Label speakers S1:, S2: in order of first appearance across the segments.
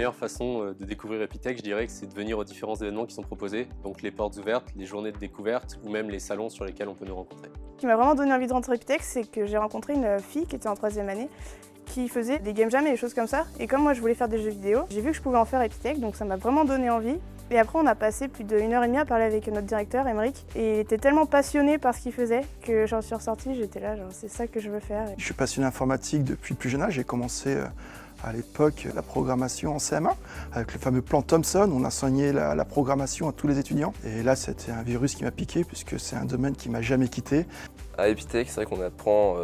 S1: meilleure façon de découvrir Epitech, je dirais que c'est de venir aux différents événements qui sont proposés, donc les portes ouvertes, les journées de découverte ou même les salons sur lesquels on peut nous rencontrer.
S2: Ce qui m'a vraiment donné envie de rentrer à Epitech, c'est que j'ai rencontré une fille qui était en 3e année qui faisait des game jams et des choses comme ça. Et comme moi je voulais faire des jeux vidéo, j'ai vu que je pouvais en faire à Epitech, donc ça m'a vraiment donné envie. Et après on a passé plus d'1 heure et demie à parler avec notre directeur, Émeric, et il était tellement passionné par ce qu'il faisait que j'en suis ressortie, j'étais là, genre c'est ça que je veux faire.
S3: Je suis passionné informatique depuis le plus jeune âge, j'ai commencé à l'époque la programmation en CM1 avec le fameux plan Thomson, on enseignait la programmation à tous les étudiants. Et là c'était un virus qui m'a piqué puisque c'est un domaine qui m'a jamais quitté.
S4: À Epitech, c'est vrai qu'on apprend,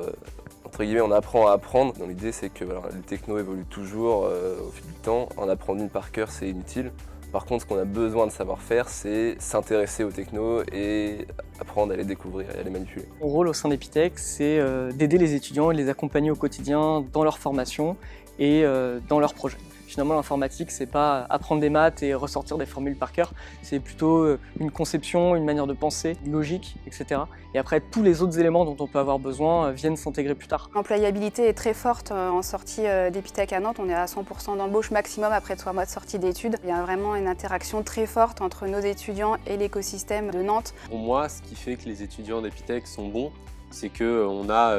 S4: entre guillemets, on apprend à apprendre. L'idée c'est que les technos évoluent toujours au fil du temps. En apprendre une par cœur c'est inutile. Par contre, ce qu'on a besoin de savoir faire, c'est s'intéresser aux technos et apprendre à les découvrir et à les manipuler.
S5: Mon rôle au sein d'Epitech, c'est d'aider les étudiants et de les accompagner au quotidien dans leur formation et dans leurs projets. Finalement, l'informatique, c'est pas apprendre des maths et ressortir des formules par cœur, c'est plutôt une conception, une manière de penser, une logique, etc. Et après, tous les autres éléments dont on peut avoir besoin viennent s'intégrer plus tard.
S6: L'employabilité est très forte en sortie d'Epitech à Nantes. On est à 100% d'embauche maximum après 3 mois de sortie d'études. Il y a vraiment une interaction très forte entre nos étudiants et l'écosystème de Nantes.
S1: Pour moi, ce qui fait que les étudiants d'Epitech sont bons, c'est qu'on a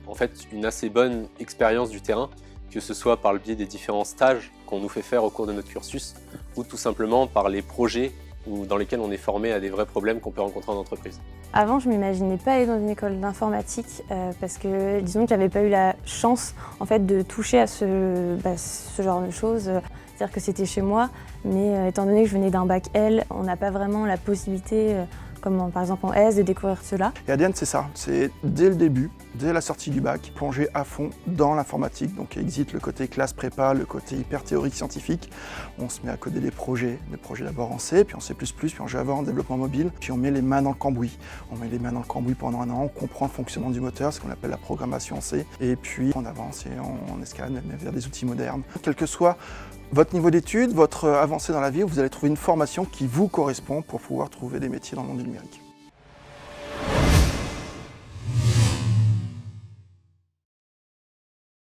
S1: en fait une assez bonne expérience du terrain, que ce soit par le biais des différents stages qu'on nous fait faire au cours de notre cursus ou tout simplement par les projets dans lesquels on est formé à des vrais problèmes qu'on peut rencontrer en entreprise.
S7: Avant, je ne m'imaginais pas aller dans une école d'informatique parce que disons que je n'avais pas eu la chance en fait, de toucher à ce genre de choses. C'est-à-dire que c'était chez moi, mais étant donné que je venais d'un bac L, on n'a pas vraiment la possibilité comme par exemple en S, de découvrir cela.
S3: Et ADN, c'est ça, c'est dès le début, dès la sortie du bac, plonger à fond dans l'informatique. Donc exit le côté classe prépa, le côté hyper théorique scientifique. On se met à coder des projets d'abord en C, puis en C++, puis en Java, en développement mobile. Puis on met les mains dans le cambouis. On met les mains dans le cambouis pendant 1 an, on comprend le fonctionnement du moteur, ce qu'on appelle la programmation en C. Et puis on avance et on escalade vers des outils modernes. Quel que soit votre niveau d'études, votre avancée dans la vie, vous allez trouver une formation qui vous correspond pour pouvoir trouver des métiers dans le monde du numérique.